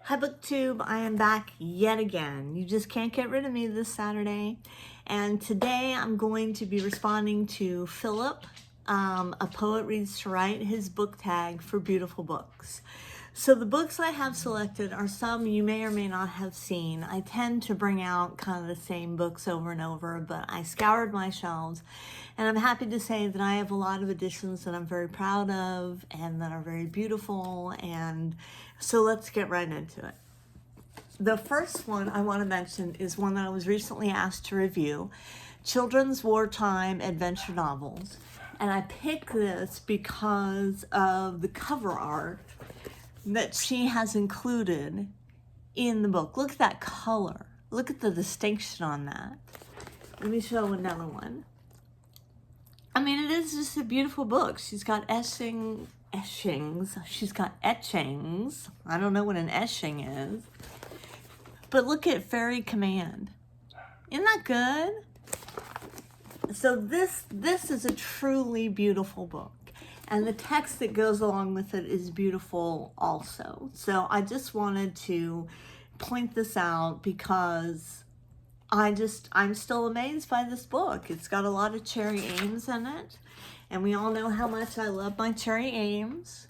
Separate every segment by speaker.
Speaker 1: Hi BookTube, I am back yet again. You just can't get rid of me this Saturday. And today I'm going to be responding to Philip, A Poet Reads to Write, his book tag for beautiful books. So the books I have selected are some you may or may not have seen. I tend to bring out kind of the same books over and over, but I scoured my shelves and I'm happy to say that I have a lot of editions that I'm very proud of and that are very beautiful. And so let's get right into it. The first one I want to mention is one that I was recently asked to review, Children's Wartime Adventure Novels. And I picked this because of the cover art that she has included in the book. Look at that color. Look at the distinction on that. Let me show another one. I mean, it is just a beautiful book. She's got etchings. She's got etchings. I don't know what an etching is. But look at Fairy Command. Isn't that good? So this is a truly beautiful book. And the text that goes along with it is beautiful also. So I just wanted to point this out because I'm still amazed by this book. It's got a lot of Cherry Ames in it. And we all know how much I love my Cherry Ames.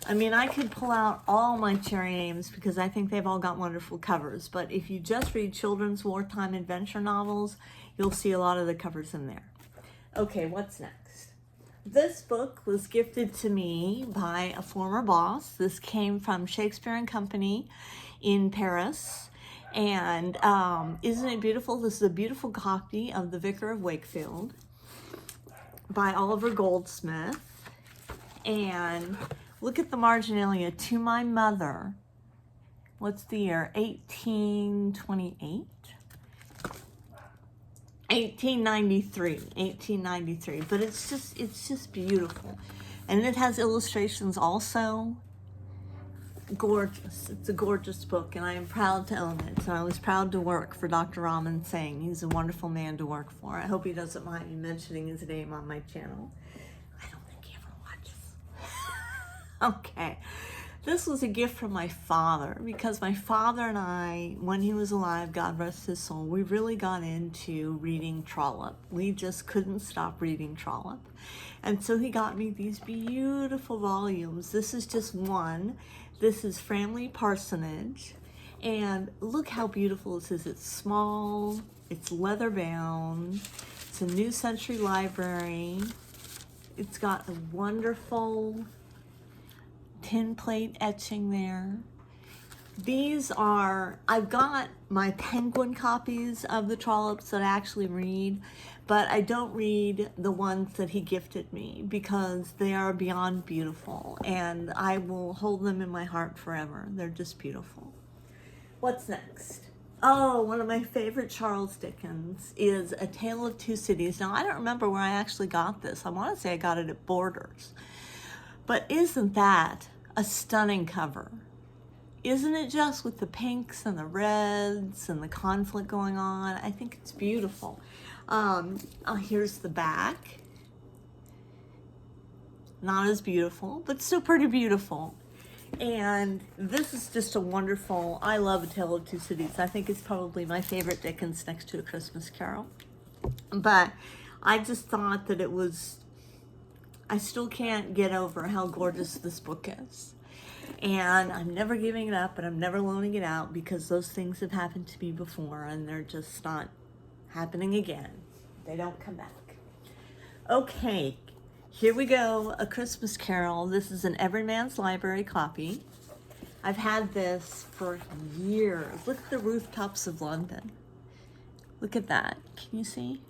Speaker 1: I mean, I could pull out all my Cherry Ames because I think they've all got wonderful covers. But if you just read children's wartime adventure novels, you'll see a lot of the covers in there. Okay, what's next? This book was gifted to me by a former boss. This came from Shakespeare and Company in Paris. And isn't it beautiful? This is a beautiful copy of The Vicar of Wakefield by Oliver Goldsmith. And look at the marginalia, to my mother. What's the year? 1828? 1893, but it's just beautiful. And it has illustrations also. Gorgeous. It's a gorgeous book, and I am proud to own it. So I was proud to work for Dr. Raman Singh. He's a wonderful man to work for. I hope he doesn't mind me mentioning his name on my channel. I don't think he ever watches. Okay. This was a gift from my father because my father and I, when he was alive, God rest his soul, we really got into reading Trollope. We just couldn't stop reading Trollope. And so he got me these beautiful volumes. This is just one. This is Framley Parsonage. And look how beautiful this is. It's small, it's leather bound, it's a New Century Library. It's got a wonderful tin plate etching there. These are, I've got my Penguin copies of the Trollopes that I actually read, but I don't read the ones that he gifted me because they are beyond beautiful and I will hold them in my heart forever. They're just beautiful. What's next? Oh, one of my favorite Charles Dickens is A Tale of Two Cities. Now, I don't remember where I actually got this. I want to say I got it at Borders. But isn't that a stunning cover? Isn't it just with the pinks and the reds and the conflict going on? I think it's beautiful. Here's the back. Not as beautiful, but still pretty beautiful. And this is just a wonderful, I love A Tale of Two Cities. I think it's probably my favorite Dickens next to A Christmas Carol. But I just thought that it was, I still can't get over how gorgeous this book is. And I'm never giving it up, and I'm never loaning it out because those things have happened to me before and they're just not happening again. They don't come back. Okay, here we go, A Christmas Carol. This is an Everyman's Library copy. I've had this for years. Look at the rooftops of London. Look at that. Can you see?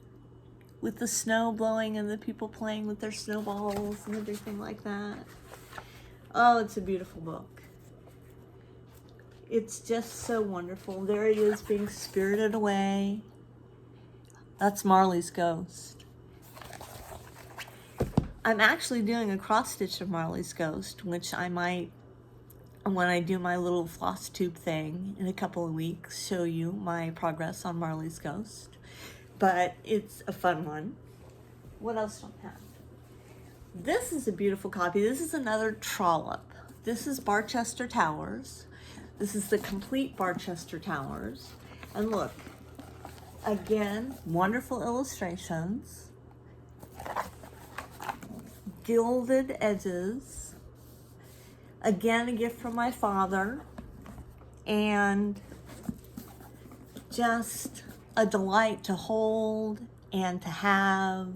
Speaker 1: With the snow blowing and the people playing with their snowballs and everything like that. Oh, it's a beautiful book. It's just so wonderful. There he is being spirited away. That's Marley's ghost. I'm actually doing a cross stitch of Marley's ghost, which I might, when I do my little floss tube thing in a couple of weeks, show you my progress on Marley's ghost. But it's a fun one. What else do I have? This is a beautiful copy. This is another Trollope. This is Barchester Towers. This is the complete Barchester Towers. And look, again, wonderful illustrations, gilded edges, again, a gift from my father, and just a delight to hold and to have.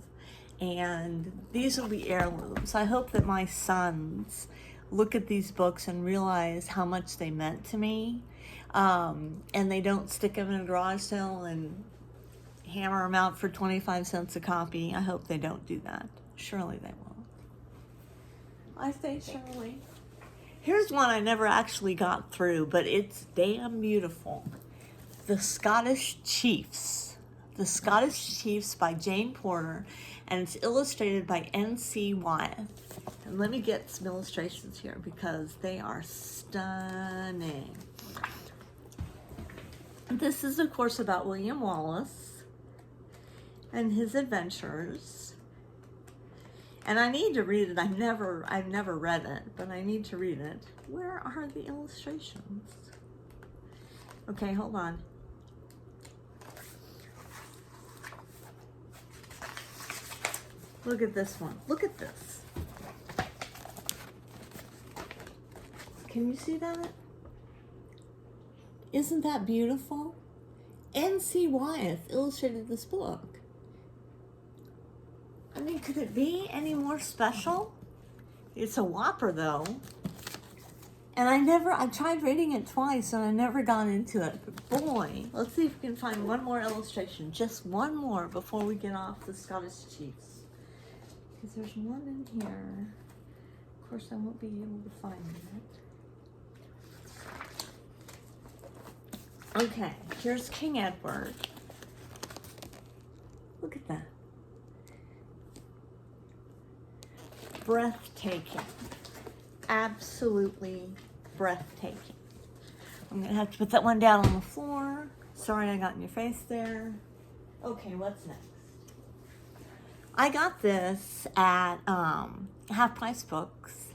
Speaker 1: And these will be heirlooms. I hope that my sons look at these books and realize how much they meant to me, and they don't stick them in a garage sale and hammer them out for 25 cents a copy. I hope they don't do that. Surely they won't. I say surely. Here's one I never actually got through, but it's damn beautiful. The Scottish Chiefs. The Scottish Chiefs by Jane Porter, and it's illustrated by N.C. Wyeth. And let me get some illustrations here because they are stunning. This is, of course, about William Wallace and his adventures. And I need to read it. I've never read it, but I need to read it. Where are the illustrations? Okay, hold on. Look at this one. Look at this. Can you see that? Isn't that beautiful? N.C. Wyeth illustrated this book. I mean, could it be any more special? It's a whopper, though. And I tried reading it twice and I never got into it. But boy, let's see if we can find one more illustration. Just one more before we get off the Scottish Chiefs. Because there's one in here. Of course, I won't be able to find it. Okay, here's King Edward. Look at that. Breathtaking. Absolutely breathtaking. I'm gonna have to put that one down on the floor. Sorry I got in your face there. Okay, what's next? I got this at Half Price Books,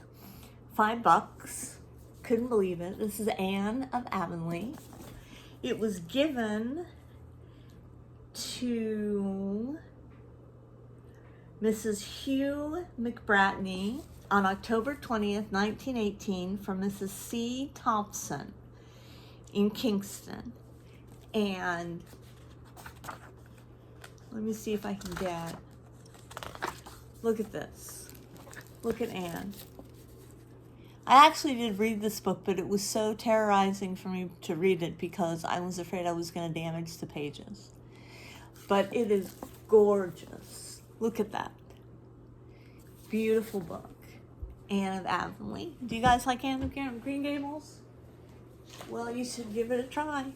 Speaker 1: $5. Couldn't believe it. This is Anne of Avonlea. It was given to Mrs. Hugh McBratney on October 20th, 1918 from Mrs. C. Thompson in Kingston. And let me see if I can get, look at this. Look at Anne. I actually did read this book, but it was so terrorizing for me to read it because I was afraid I was going to damage the pages. But it is gorgeous. Look at that. Beautiful book. Anne of Avonlea. Do you guys like Anne of Green Gables? Well, you should give it a try.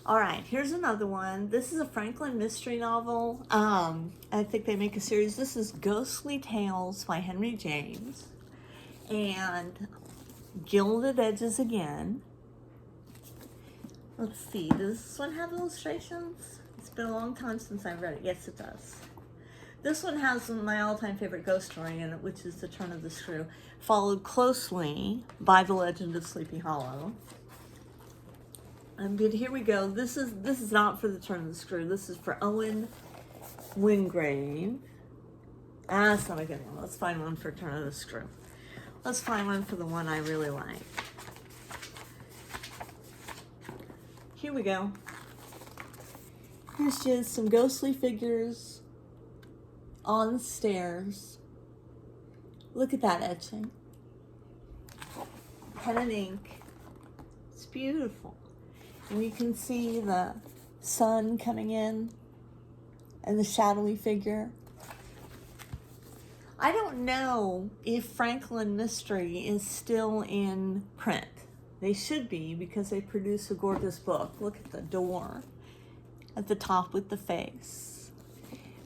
Speaker 1: All right, here's another one. This is a Franklin mystery novel. I think they make a series. This is Ghostly Tales by Henry James. And gilded edges again. Let's see, does this one have illustrations? It's been a long time since I've read it. Yes, it does. This one has my all-time favorite ghost story in it, which is The Turn of the Screw, followed closely by The Legend of Sleepy Hollow. But here we go. This is not for The Turn of the Screw. This is for Owen Wingrave. That's not a good one. Let's find one for Turn of the Screw. Let's find one for the one I really like. Here we go. Here's just some ghostly figures on the stairs. Look at that etching. Pen and ink. It's beautiful. And you can see the sun coming in and the shadowy figure. I don't know if Franklin Mystery is still in print. They should be because they produce a gorgeous book. Look at the door at the top with the face.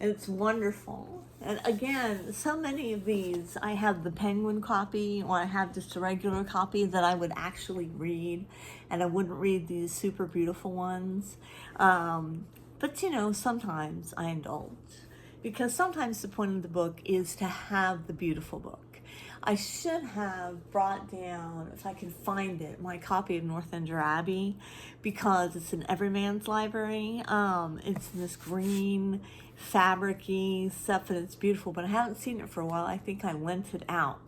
Speaker 1: And it's wonderful. And again, so many of these, I have the Penguin copy or I have just a regular copy that I would actually read, and I wouldn't read these super beautiful ones. But you know, sometimes I indulge because sometimes the point of the book is to have the beautiful book. I should have brought down, if I can find it, my copy of Northanger Abbey, because it's in Everyman's Library. It's in this green fabric-y stuff, and it's beautiful, but I haven't seen it for a while. I think I lent it out.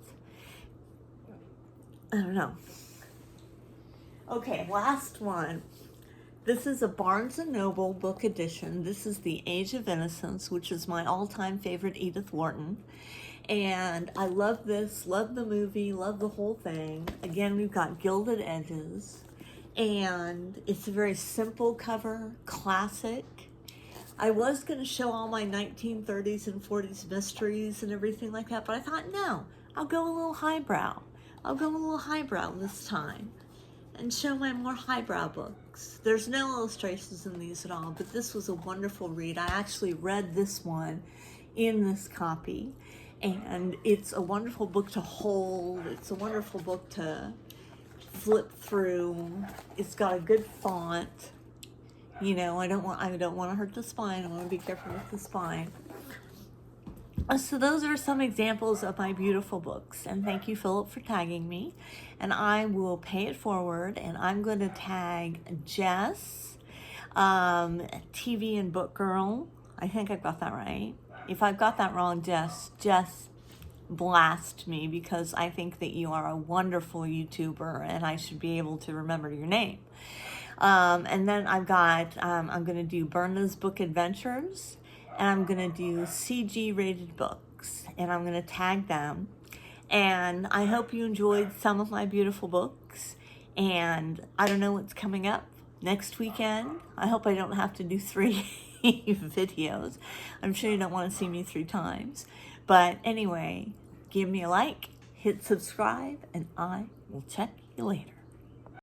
Speaker 1: I don't know. Okay, last one. This is a Barnes & Noble book edition. This is The Age of Innocence, which is my all-time favorite Edith Wharton. And I love this, love the movie, love the whole thing. Again, we've got gilded edges. And it's a very simple cover, classic. I was going to show all my 1930s and 40s mysteries and everything like that, but I thought, no, I'll go a little highbrow. I'll go a little highbrow this time and show my more highbrow books. There's no illustrations in these at all, but this was a wonderful read. I actually read this one in this copy, and it's a wonderful book to hold. It's a wonderful book to flip through. It's got a good font. You know, I don't want to hurt the spine. I want to be careful with the spine. So those are some examples of my beautiful books, and thank you, Philip, for tagging me. And I will pay it forward, and I'm going to tag Jess, TV and Book Girl. I think I've got that right. If I've got that wrong, Jess, blast me, because I think that you are a wonderful YouTuber, and I should be able to remember your name. And then I've got, I'm going to do Berna's Book Adventures, and I'm going to do CG rated books, and I'm going to tag them. And I hope you enjoyed some of my beautiful books, and I don't know what's coming up next weekend. I hope I don't have to do 3 videos. I'm sure you don't want to see me 3 times. But anyway, give me a like, hit subscribe, and I will check you later.